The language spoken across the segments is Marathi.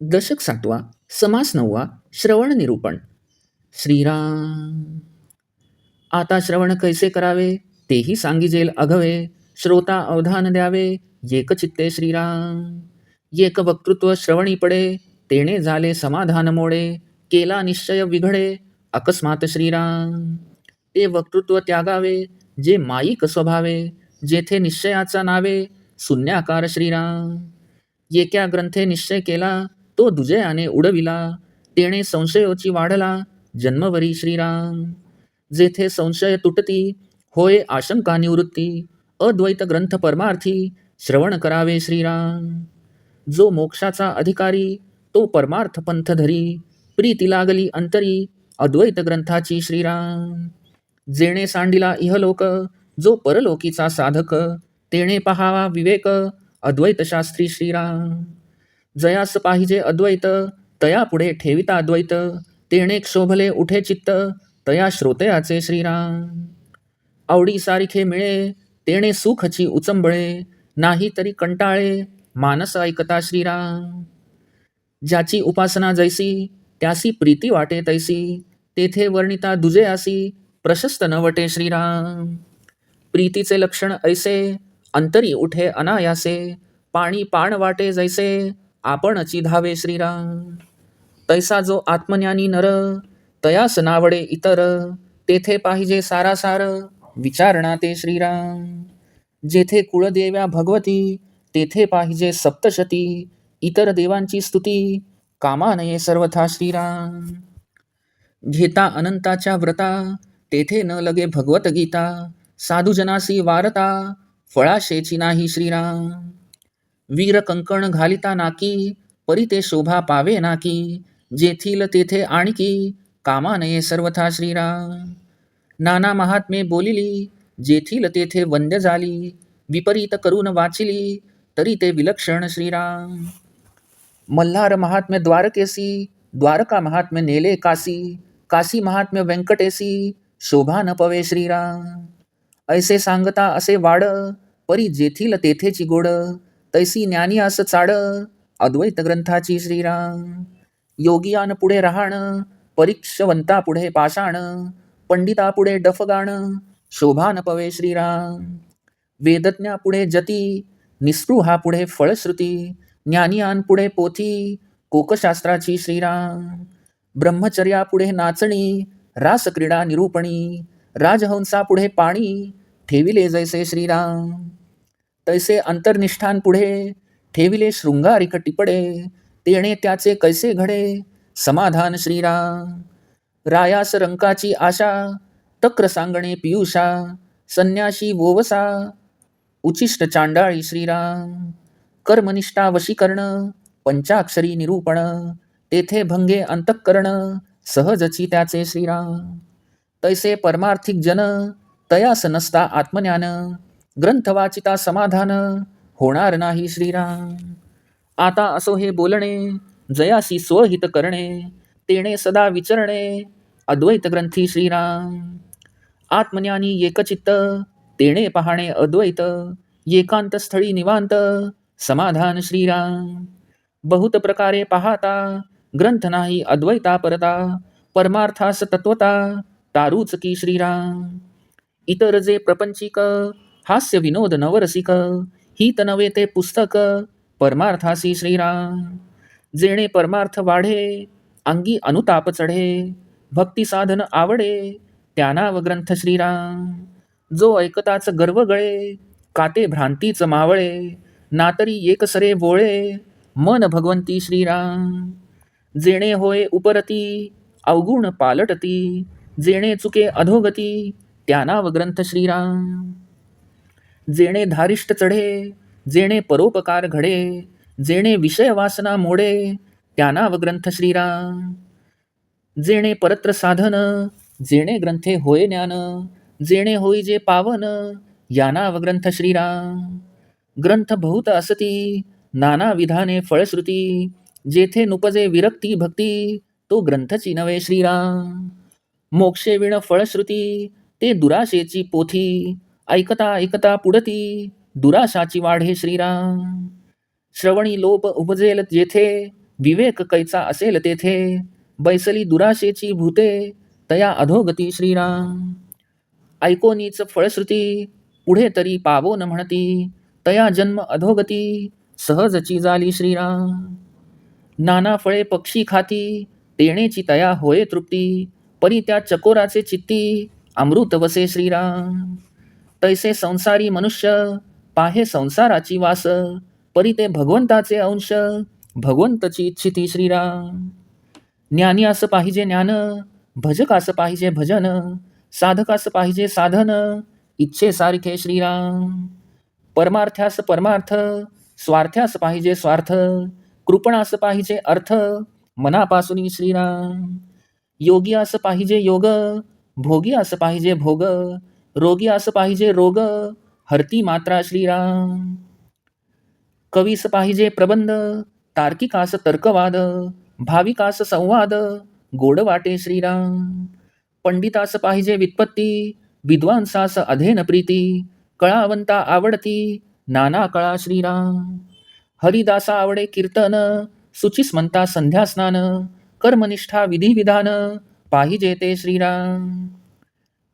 दशक 7वा, समास 9वा, श्रवण निरूपण. श्रीराम. आता श्रवण कैसे करावे, तेही सांगिजेल अघवे. श्रोता अवधान द्यावे, एकचित्ते श्रीराम. एक वक्तृत्व श्रवणी पडे, तेणे झाले समाधान मोडे. केला निश्चय विघडे, अकस्मात श्रीराम. ते वक्तृत्व त्यागावे, जे माईक स्वभावे. जेथे निश्चयाचा नावे, शून्याकार श्रीराम. एका ग्रंथे निश्चय केला, तो दुजयाने उडविला. तेणे संशयोची वाढला, जन्मवरी श्रीराम. जेथे संशय तुटती, होय आशंका निवृत्ती. अद्वैत ग्रंथ परमार्थी, श्रवण करावे श्रीराम. जो मोक्षाचा अधिकारी, तो परमार्थ पंथ धरी. प्रीती लागली अंतरी, अद्वैत ग्रंथाची श्रीराम. जेणे सांडिला इहलोक, जो परलोकीचा साधक. तेणे पहावा विवेक, अद्वैत शास्त्री श्रीराम. जयास पाहिजे अद्वैत, तया पुढे ठेविता अद्वैत. तेणे क्षोभले उठे चित्त, तया श्रोतयाचे श्रीराम. आवडी सारिखे मिळे, तेणे सुखची उचंबळे. नाही तरी कंटाळे, मानस ऐकता श्रीराम. ज्याची उपासना जैसी, त्यासी प्रीती वाटे तैसी. तेथे वर्णिता दुजे आसी, प्रशस्त न वटे श्रीराम. प्रीतीचे लक्षण ऐसे, अंतरी उठे अनायासे. पाणी पाण वाटे जैसे, आपणची धावे श्रीराम. तैसा जो आत्मज्ञानी नर, तयास नावडे इतर. तेथे पाहिजे सारासार, विचारणा ते श्रीराम. जेथे कुळदेव्या भगवती, तेथे पाहिजे सप्तशती. इतर देवांची स्तुती, कामा नये सर्वथा श्रीराम. घेता अनंताच्या व्रता, तेथे न लगे भगवत गीता. साधुजनासी वारता, फळाशेची नाही श्रीराम. वीर कंकण घालिता नाकी, परी ते शोभा पावे नाकी. जेथील तेथे आणकी, कामा नये सर्वथा श्रीराम. नाना महात्मे बोलिली, जेथील तेथे वंद्य झाली. विपरीत करून वाचिली, तरी ते विलक्षण श्रीराम. मल्हार महात्म्य द्वारकेसी, द्वारका महात्म्य नेले काशी. काशी महात्म्य व्यंकटेसी, शोभा न पवे श्रीराम. ऐसे सांगता असे वाड, परी जेथील तेथेची गोड. तैसी ज्ञानी आस चाड, अद्वैत ग्रंथाची श्रीराम. योगियान पुढे रहाण, परीक्षवंता पुढे पाषाण. पंडिता पुढे डफगाण, शोभा न पवे श्रीराम. वेदज्ञा पुढे जती, निस्पृहा पुढे फळश्रुती. ज्ञानियान पुढे पोथी, कोकशास्त्राची श्रीराम. ब्रह्मचर्या पुढे नाचणी, रासक्रीडा निरूपणी. राजहंसा पुढे पाणी, ठेविले जैसे श्रीराम. तैसे अंतर्निष्ठान पुढे, ठेविले शृंगारिक टिपडे. तेणे त्याचे कैसे घडे, समाधान श्रीराम. रायास रंकाची आशा, तक्र सांगणे पियुषा. संन्याशी वोवसा, उचिष्ट चांडाळी श्रीराम. कर्मनिष्ठा वशीकरण, पंचाक्षरी निरूपण. तेथे भंगे अंतःकरण, सहजची त्याचे श्रीराम. तैसे परमार्थिक जन, तयास नसता आत्मज्ञान. ग्रंथ वाचिता समाधान, होणार नाही श्रीराम. आता असो हे बोलणे, जयासी स्वहित करणे. तेणे सदा विचरणे, अद्वैत ग्रंथी श्रीराम. आत्मज्ञानी एकचित्त, तेणे पाहणे अद्वैत. एकांत स्थळी निवांत, समाधान श्रीराम. बहुत प्रकारे पाहता, ग्रंथ नाही अद्वैता परता. परमार्थास तत्वता, तारूच की श्रीराम. इतर जे प्रपंचिक, हास्य विनोद नवरसिक. हित नवे ते पुस्तक, परमार्थासी श्रीराम. जेणे परमार्थ वाढे, अंगी अनुताप चढे. भक्ती साधन आवडे, त्यानाव ग्रंथ श्रीराम. जो ऐकताच गर्व गळे, काते भ्रांतीच मावळे. नातरी एकसरे वोळे, मन भगवंती श्रीराम. जेणे होय उपरती, अवगुण पालटती. जेणे चुके अधोगती, त्यानाव ग्रंथ श्रीराम. जेणे धारिष्ट चढे, जेणे परोपकार घडे. जेणे विषय वासना मोडे, त्यानाव ग्रंथ श्रीराम. जेणे परत्र साधन, जेणे ग्रंथे होय ज्ञान. जेणे होई जे पावन, यानाव ग्रंथ श्रीराम. ग्रंथ बहुत असती, नाना विधाने फळश्रुती. जेथे नुपजे विरक्ती भक्ती, तो ग्रंथची नवे श्रीराम. मोक्षे विण फळश्रुती, ते दुराशेची पोथी. ऐकता ऐकता पुढती, दुराशाची वाढे श्रीराम. श्रवणी लोप उपजेल जेथे, विवेक कैचा असेल तेथे, बैसली दुराशेची भूते, तया अधोगती श्रीराम. ऐकोनीच फळश्रुती, पुढे तरी पावो न म्हणती, तया जन्म अधोगती, सहजची झाली श्रीराम. नाना फळे पक्षी खाती, तेणेची तया होय तृप्ती, परी त्या चकोराचे चित्ती, अमृत वसे श्रीराम. तैसे संसारी मनुष्य, पाहे संसाराची वास, परी ते भगवंताचे अंश, भगवंतची इच्छिती श्रीराम. ज्ञानियास पाहिजे ज्ञान, भजकास पाहिजे भजन, साधकास पाहिजे साधन, इच्छे सारखे श्रीराम. परमार्थ्यास परमार्थ, स्वार्थ्यास पाहिजे स्वार्थ, कृपणास पाहिजे अर्थ, मनापासून श्रीराम. योगी असं पाहिजे योग, भोगी असं पाहिजे भोग, रोगी असं पाहिजे रोग, हरती मात्रा श्रीराम. कवीस पाहिजे प्रबंध, तार्किकास तर्कवाद, भाविकास संवाद, गोड वाटे श्रीराम. पंडितास पाहिजे व्युत्पत्ती, विद्वांसास अधेन प्रीती, कळावंता आवडती, नाना कळा श्रीराम. हरिदासा आवडे कीर्तन, सुचिस्मंता संध्या स्नान, कर्मनिष्ठा विधिविधान, पाहिजे ते श्रीराम.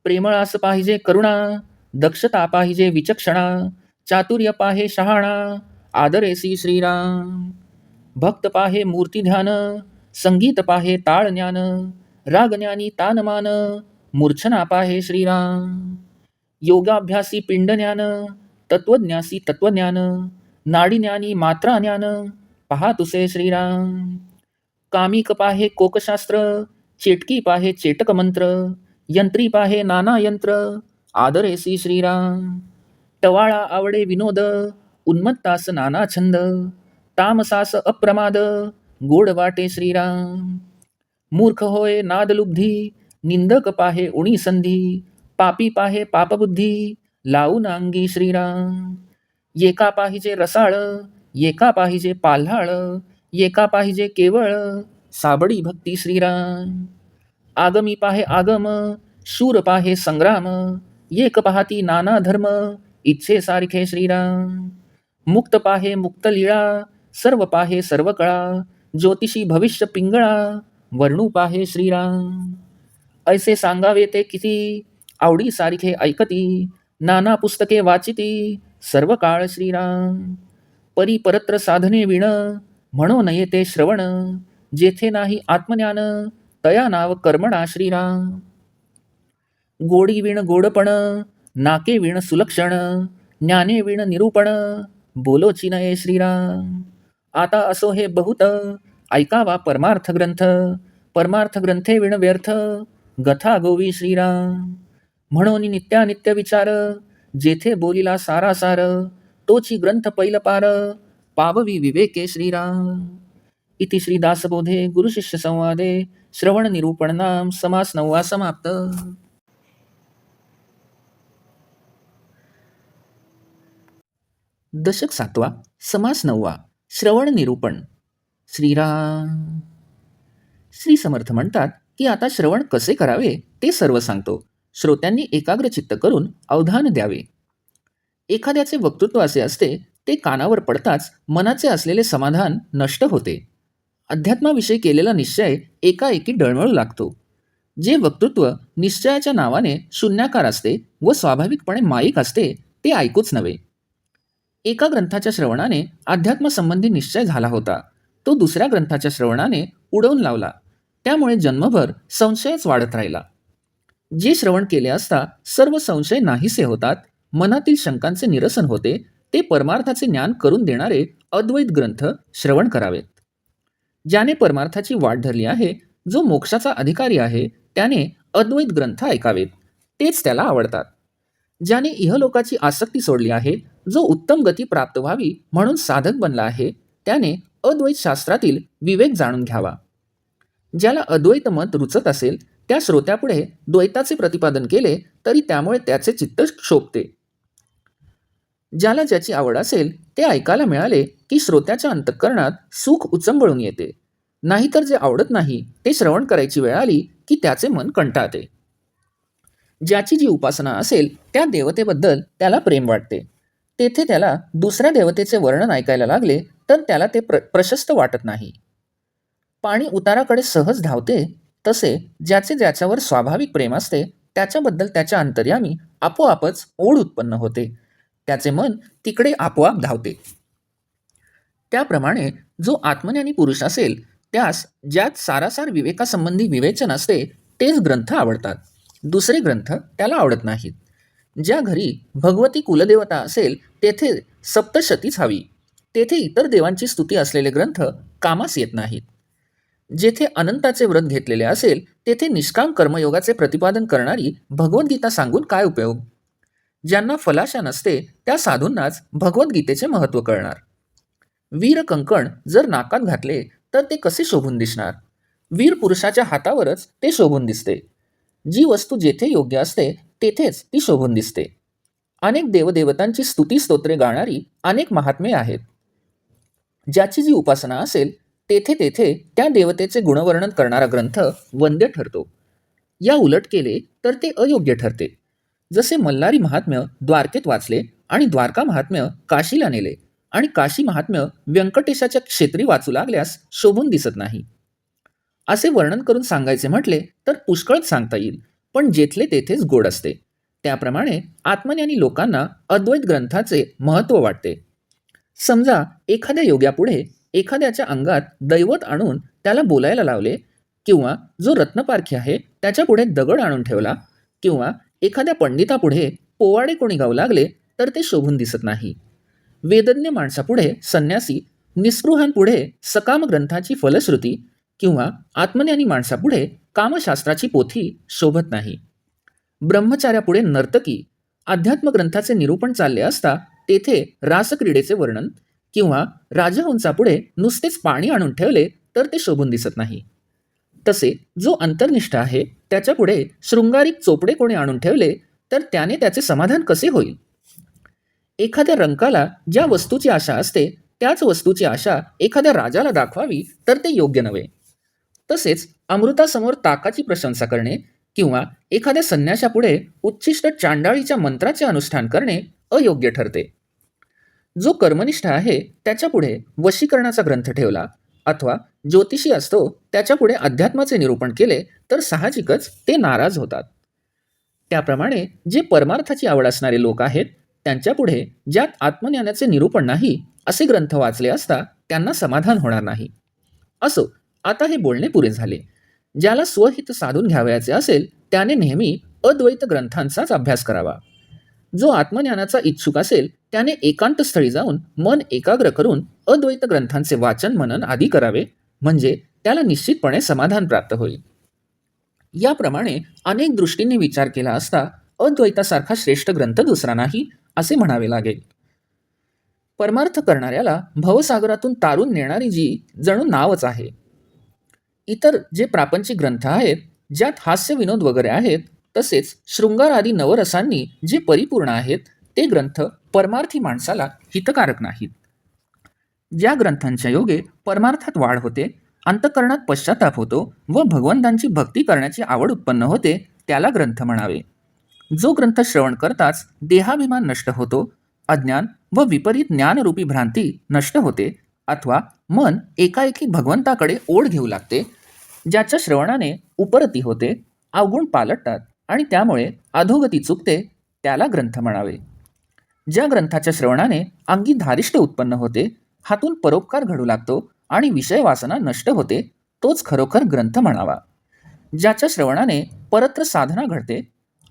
प्रेमळास पाहिजे करुणा, दक्षता पाहिजे विचक्षणा, चातुर्य पाहे शहाणा, आदरेसी श्रीराम. भक्त पाहे मूर्ती ध्यान, संगीत पाहे ताळ ज्ञान, रागज्ञानी तानमान, मूर्छना पाहे श्रीराम. योगाभ्यासी पिंड ज्ञान, तत्वज्ञासी तत्वज्ञान, नाडीज्ञानी मात्रा ज्ञान, पहा तुसे श्रीराम. कामिक पाहे कोकशास्त्र, चेटकी पाहे चेटक मंत्र, यंत्री पाहे नाना यंत्र, आदरेसी श्रीराम. टवाळा आवडे विनोद, उन्मत्तास नाना छंद, तामसास अप्रमाद, गोड वाटे श्रीराम. मूर्ख होय नादलुब्धी, निंदक पाहे उणी संधी, पापी पाहे पापबुद्धी, लावून अंगी श्रीराम. एका पाहिजे रसाळ, एका पाहिजे पाल्हाळ, एका पाहिजे केवळ, साबडी भक्ती श्रीराम. आगमी पाहे आगम, शूर पाहे संग्राम, एक पाहती नाना धर्म, इच्छे सारखे श्रीराम. मुक्त पाहे मुक्त लीळा, सर्व पाहे सर्व कळा, ज्योतिषी भविष्य पिंगळा, वर्णू पाहे श्रीराम. ऐसे सांगावे ते किती, आवडी सारखे ऐकती, नाना पुस्तके वाचिती, सर्व काळ श्रीराम. परी परत्र साधने विण, म्हणो नये ते श्रवण, जेथे नाही आत्मज्ञान, तया नाव कर्मणा श्रीराम. गोडी विण गोडपण, नाके विण सुलक्षण, ज्ञाने विण निरूपण, बोलोची नये श्रीराम. आता असो हे बहुत, ऐकावा परमार्थ ग्रंथ, परमार्थ ग्रंथे विण व्यर्थ, गथा गोवी श्रीराम. म्हणून नित्यानित्य विचार, जेथे बोलिला सारा सार, तोची ग्रंथ पैल पार, पाववी विवेके श्रीराम. इति श्री दासबोधे गुरुशिष्य संवादे श्रवण निरूपण नाम समास 9 समाप्त. दशक 7 समास 9 श्रवण निरूपण. श्रीराम. श्री समर्थ म्हणतात की आता श्रवण कसे करावे ते सर्व सांगतो. श्रोत्यांनी एकाग्र चित्त करून अवधान द्यावे. एखाद्याचे वक्तृत्व असे असते, ते कानावर पडताच मनाचे असलेले समाधान नष्ट होते. अध्यात्माविषयी केलेला निश्चय एकाएकी डळमळू लागतो. जे वक्तृत्व निश्चयाच्या नावाने शून्याकार असते व स्वाभाविकपणे माईक असते, ते ऐकूच नव्हे. एका ग्रंथाच्या श्रवणाने अध्यात्मसंबंधी निश्चय झाला होता, तो दुसऱ्या ग्रंथाच्या श्रवणाने उडवून लावला. त्यामुळे जन्मभर संशयच वाढत राहिला. जे श्रवण केले असता सर्व संशय नाहीसे होतात, मनातील शंकांचे निरसन होते, ते परमार्थाचे ज्ञान करून देणारे अद्वैत ग्रंथ श्रवण करावेत. ज्याने परमार्थाची वाट धरली आहे, जो मोक्षाचा अधिकारी आहे, त्याने अद्वैत ग्रंथ ऐकावेत. तेच त्याला आवडतात. ज्याने इहलोकाची आसक्ती सोडली आहे, जो उत्तम गती प्राप्त व्हावी म्हणून साधक बनला आहे, त्याने अद्वैत शास्त्रातील विवेक जाणून घ्यावा. ज्याला अद्वैत मत रुचत असेल, त्या श्रोत्यापुढे द्वैताचे प्रतिपादन केले तरी त्यामुळे त्याचे चित्त क्षोभते. ज्याला ज्याची आवड असेल ते ऐकायला मिळाले की श्रोत्याच्या अंतःकरणात सुख उचंबळून येते. नाहीतर जे आवडत नाही ते श्रवण करायची वेळ आली की त्याचे मन कंटाळते. ज्याची जी उपासना असेल त्या देवतेबद्दल त्याला प्रेम वाटते. तेथे त्याला दुसऱ्या देवतेचे वर्णन ऐकायला लागले तर त्याला ते प्रशस्त वाटत नाही. पाणी उताराकडे सहज धावते, तसे ज्याचे ज्याच्यावर स्वाभाविक प्रेम असते त्याच्याबद्दल त्याच्या अंतर्यामी आपोआपच ओढ उत्पन्न होते. त्याचे मन तिकडे आपोआप धावते. त्याप्रमाणे जो आत्मज्ञानी पुरुष असेल त्यास ज्यात सारासार विवेकासंबंधी विवेचन असते तेच ग्रंथ आवडतात. दुसरे ग्रंथ त्याला आवडत नाहीत. ज्या घरी भगवती कुलदेवता असेल तेथे सप्तशतीच हवी. तेथे इतर देवांची स्तुती असलेले ग्रंथ कामास येत नाहीत. जेथे अनंताचे व्रत घेतलेले असेल तेथे निष्काम कर्मयोगाचे प्रतिपादन करणारी भगवद्गीता सांगून काय उपयोग. ज्यांना फलाशा नसते त्या साधूंनाच भगवद्गीतेचे महत्त्व कळणार. वीर कंकण जर नाकात घातले तर ते कसे शोभून दिसणार. वीर पुरुषाच्या हातावरच ते शोभून दिसते. जी वस्तू जेथे योग्य असते तेथेच ती शोभून दिसते. अनेक देवदेवतांची स्तुती स्तोत्रे गाणारी अनेक महात्मे आहेत. ज्याची जी उपासना असेल तेथे तेथे त्या देवतेचे गुणवर्णन करणारा ग्रंथ वंद्य ठरतो. या उलट केले तर ते अयोग्य ठरते. जसे मल्हारी महात्म्य द्वारकेत वाचले आणि द्वारका महात्म्य काशीला नेले आणि काशी महात्म्य व्यंकटेशाच्या क्षेत्री वाचू लागल्यास शोभून दिसत नाही. असे वर्णन करून सांगायचे म्हटले तर पुष्कळच सांगता येईल, पण जेथले तेथेच गोड असते. त्याप्रमाणे आत्मज्ञानी लोकांना अद्वैत ग्रंथाचे महत्त्व वाटते. समजा एखाद्या योग्यापुढे एखाद्याच्या अंगात दैवत आणून त्याला बोलायला लावले, किंवा जो रत्नपारखी आहे त्याच्यापुढे दगड आणून ठेवला, किंवा एखाद्या पंडितापुढे पोवाडे कोणी गाऊ लागले तर ते शोभून दिसत नाही. वेदज्ञ माणसापुढे संन्यासी, निस्पृहांपुढे सकाम ग्रंथाची फलश्रुती किंवा आत्मज्ञानी माणसापुढे कामशास्त्राची पोथी शोभत नाही. ब्रह्मचार्यापुढे नर्तकी, अध्यात्म ग्रंथाचे निरूपण चालले असता तेथे रासक्रीडेचे वर्णन, किंवा राजहंसापुढे नुसतेच पाणी आणून ठेवले तर ते शोभून दिसत नाही. तसे जो अंतर्निष्ठ आहे त्याच्यापुढे शृंगारिक चोपडे कोणी आणून ठेवले तर त्याने त्याचे समाधान कसे होईल. एखाद्या रंकाला ज्या वस्तूची आशा असते त्याच वस्तूची आशा एखाद्या राजाला दाखवावी तर ते योग्य नव्हे. तसेच अमृतासमोर ताकाची प्रशंसा करणे किंवा एखाद्या संन्याशापुढे उच्छिष्ट चांडाळीच्या मंत्राचे अनुष्ठान करणे अयोग्य ठरते. जो कर्मनिष्ठ आहे त्याच्यापुढे वशीकरणाचा ग्रंथ ठेवला अथवा ज्योतिषी असतो त्याच्यापुढे अध्यात्माचे निरूपण केले तर साहजिकच ते नाराज होतात. त्याप्रमाणे जे परमार्थाची आवड असणारे लोक आहेत त्यांच्यापुढे ज्यात आत्मज्ञानाचे निरूपण नाही असे ग्रंथ वाचले असता त्यांना समाधान होणार नाही. असो, आता हे बोलणे पुरे झाले. ज्याला स्वहित साधून घ्यावयाचे असेल त्याने नेहमी अद्वैत ग्रंथांचाच अभ्यास करावा. जो आत्मज्ञानाचा इच्छुक असेल त्याने एकांत स्थळी जाऊन मन एकाग्र करून अद्वैत ग्रंथांचे वाचन मनन आदी करावे, म्हणजे त्याला निश्चितपणे समाधान प्राप्त होईल. याप्रमाणे अनेक दृष्टींनी विचार केला असता अद्वैतासारखा श्रेष्ठ ग्रंथ दुसरा नाही असे म्हणावे लागेल. परमार्थ करणाऱ्याला भवसागरातून तारून नेणारी जी जणू नावच आहे. इतर जे प्रापंचिक ग्रंथ आहेत ज्यात हास्य विनोद वगैरे आहेत, तसेच शृंगार आदी नवरसांनी जे परिपूर्ण आहेत ते ग्रंथ परमार्थी माणसाला हितकारक नाहीत. ज्या ग्रंथांच्या योगे परमार्थात वाढ होते, अंतःकरणात पश्चाताप होतो व भगवंतांची भक्ती करण्याची आवड उत्पन्न होते त्याला ग्रंथ म्हणावे. जो ग्रंथ श्रवण करताच देहाभिमान नष्ट होतो, अज्ञान व विपरीत ज्ञानरूपी भ्रांती नष्ट होते, अथवा मन एकाएकी भगवंताकडे ओढ घेऊ लागते, ज्याच्या श्रवणाने उपरती होते, अवगुण पालटतात आणि त्यामुळे अधोगती चुकते, त्याला ग्रंथ म्हणावे. ज्या ग्रंथाच्या श्रवणाने अंगी धारिष्ट उत्पन्न होते, हातून परोपकार घडू लागतो आणि विषय वासना नष्ट होते, तोच खरोखर ग्रंथ म्हणावा. ज्याच्या श्रवणाने परत्र साधना घडते,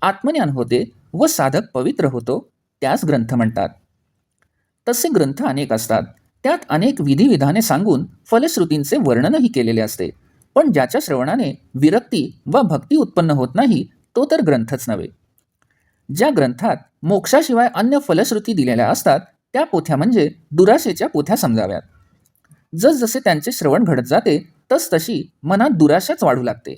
आत्मज्ञान होते व साधक पवित्र होतो, त्यास ग्रंथ म्हणतात. तसे ग्रंथ अनेक असतात, त्यात अनेक विधिविधाने सांगून फलश्रुतींचे वर्णनही केलेले असते, पण ज्याच्या श्रवणाने विरक्ती व भक्ती उत्पन्न होत नाही तो तर ग्रंथच नव्हे. ज्या ग्रंथात मोक्षाशिवाय अन्य फलश्रुती दिलेल्या असतात त्या पोथ्या म्हणजे दुराशेच्या पोथ्या समजाव्यात. जसजसे त्यांचे श्रवण घडत जाते तसतशी मनात दुराशाच वाढू लागते.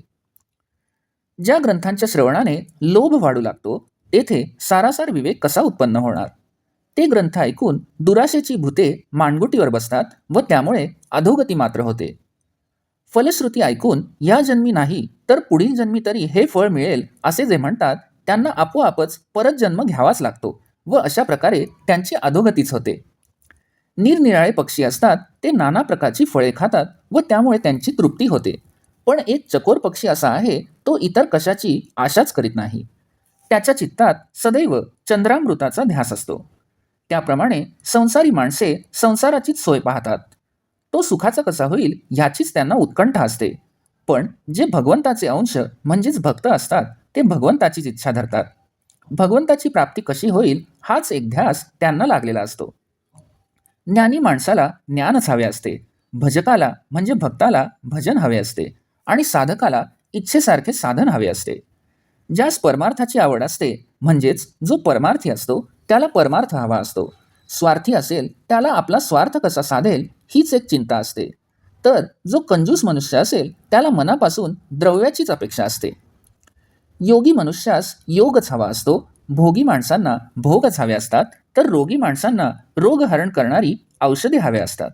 ज्या ग्रंथांच्या श्रवणाने लोभ वाढू लागतो तेथे सारासार विवेक कसा उत्पन्न होणार. ते ग्रंथ ऐकून दुराशेची भूते मानगुटीवर बसतात व त्यामुळे अधोगती मात्र होते. फलश्रुती ऐकून या जन्मी नाही तर पुढील जन्मी तरी हे फळ मिळेल असे जे म्हणतात त्यांना आपोआपच परत जन्म घ्यावाच लागतो व अशा प्रकारे त्यांची अधोगतीच होते. निरनिराळे पक्षी असतात, ते नाना प्रकारची फळे खातात व त्यामुळे त्यांची तृप्ती होते. पण एक चकोर पक्षी असा आहे, तो इतर कशाची आशाच करीत नाही. त्याच्या चित्तात सदैव चंद्रामृताचा ध्यास असतो. त्याप्रमाणे संसारी माणसे संसाराचीच सोय पाहतात. तो सुखाचा कसा होईल ह्याचीच त्यांना उत्कंठा असते. पण जे भगवंताचे अंश म्हणजेच भक्त असतात ते भगवंताचीच इच्छा धरतात. भगवंताची प्राप्ती कशी होईल हाच एक ध्यास त्यांना लागलेला असतो. ज्ञानी माणसाला ज्ञानच हवे असते, भजकाला म्हणजे भक्ताला भजन हवे असते आणि साधकाला इच्छेसारखे साधन हवे असते. ज्यास परमार्थाची आवड असते म्हणजेच जो परमार्थी असतो त्याला परमार्थ हवा असतो. स्वार्थी असेल त्याला आपला स्वार्थ कसा साधेल हीच एक चिंता असते. तर जो कंजूस मनुष्य असेल त्याला मनापासून द्रव्याचीच अपेक्षा असते. योगी मनुष्यास योगच हवा असतो, भोगी माणसांना भोगच हवे असतात, तर रोगी माणसांना रोगहरण करणारी औषधे हवे असतात.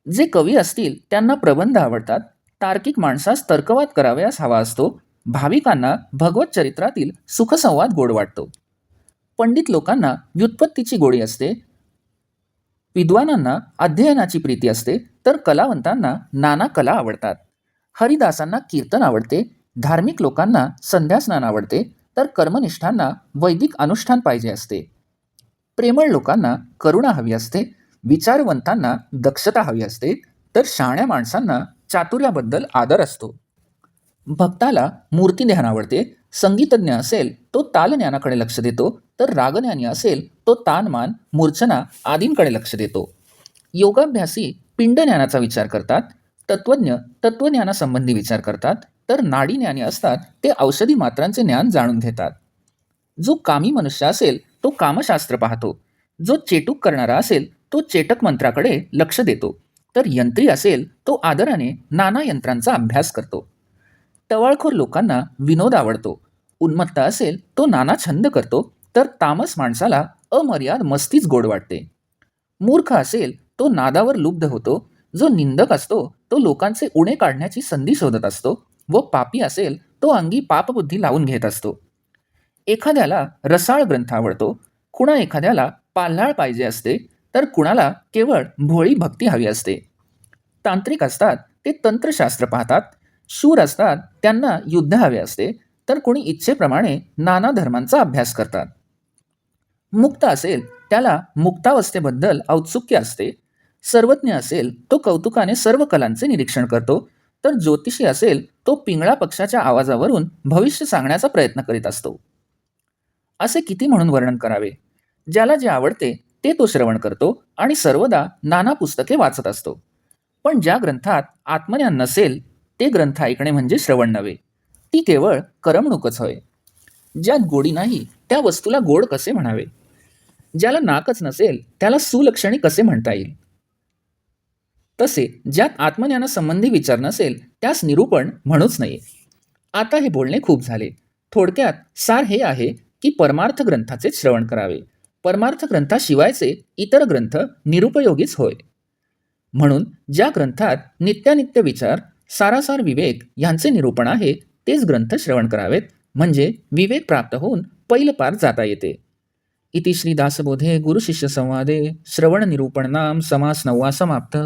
जे कवी असतील त्यांना प्रबंध आवडतात, तार्किक माणसास तर्कवाद करावयास हवा असतो, भाविकांना भगवत चरित्रातील सुखसंवाद गोड वाटतो. पंडित लोकांना व्युत्पत्तीची गोडी असते, विद्वानांना अध्ययनाची प्रीती असते, तर कलावंतांना नाना कला आवडतात. हरिदासांना कीर्तन आवडते, धार्मिक लोकांना संध्यास्नान आवडते, तर कर्मनिष्ठांना वैदिक अनुष्ठान पाहिजे असते. प्रेमळ लोकांना करुणा हवी असते, विचारवंतांना दक्षता हवी असते, तर शहाण्या माणसांना चातुर्याबद्दल आदर असतो. भक्ताला मूर्तिध्यान आवडते, संगीतज्ञ असेल तो तालज्ञानाकडे लक्ष देतो, तर रागज्ञानी असेल तो तानमान मूर्छना आदींकडे लक्ष देतो. योगाभ्यासी पिंडज्ञानाचा विचार करतात, तत्वज्ञ तत्वज्ञानासंबंधी विचार करतात, तर नाडीज्ञानी असतात ते औषधी मात्रांचे ज्ञान जाणून घेतात. जो कामी मनुष्य असेल तो कामशास्त्र पाहतो, जो चेटूक करणारा असेल तो चेटक मंत्राकडे लक्ष देतो, तर यंत्री असेल तो आदराने नाना यंत्रांचा अभ्यास करतो. टवाळखोर लोकांना विनोद आवडतो, उन्मत्त असेल तो नाना छंद करतो, तर तामस माणसाला अमर्याद मस्तीच गोड वाटते. मूर्ख असेल तो नादावर लुब्ध होतो, जो निंदक असतो तो लोकांचे उणे काढण्याची संधी शोधत असतो, व पापी असेल तो अंगी पापबुद्धी लावून घेत असतो. एखाद्याला रसाळ ग्रंथ आवडतो, कुणा एखाद्याला पाल्हाळ पाहिजे असते, तर कुणाला केवळ भोळी भक्ती हवी असते. तांत्रिक असतात ते तंत्रशास्त्र पाहतात, शूर असतात त्यांना युद्ध हवे असते, तर कोणी इच्छेप्रमाणे नाना धर्मांचा अभ्यास करतात. मुक्त असेल त्याला मुक्तावस्थेबद्दल औत्सुक्य असते, सर्वज्ञ असेल तो कौतुकाने सर्व कलांचे निरीक्षण करतो, तर ज्योतिषी असेल तो पिंगळा पक्षाच्या आवाजावरून भविष्य सांगण्याचा प्रयत्न करीत असतो. असे किती म्हणून वर्णन करावे. ज्याला जे आवडते ते तो श्रवण करतो आणि सर्वदा नाना पुस्तके वाचत असतो. पण ज्या ग्रंथात आत्मज्ञान नसेल ते ग्रंथ ऐकणे म्हणजे श्रवण नव्हे, ती केवळ करमणूकच होय. ज्यात गोडी नाही त्या वस्तूला गोड कसे म्हणावे. ज्याला नाकच नसेल त्याला सुलक्षणी कसे म्हणता येईल. तसे ज्यात आत्मज्ञानासंबंधी विचार नसेल त्यास निरूपण म्हणूच नये. आता हे बोलणे खूप झाले. थोडक्यात सार हे आहे की परमार्थ ग्रंथाचेच श्रवण करावे. परमार्थ ग्रंथाशिवायचे इतर ग्रंथ निरुपयोगीच होय. म्हणून ज्या ग्रंथात नित्यानित्य विचार, सारासार विवेक यांचे निरूपण आहे तेच ग्रंथ श्रवण करावेत, म्हणजे विवेक प्राप्त होऊन पैलपार जाता येते. इति श्री दासबोधे गुरुशिष्य संवादे श्रवण निरूपण नाम समास 9 समाप्त.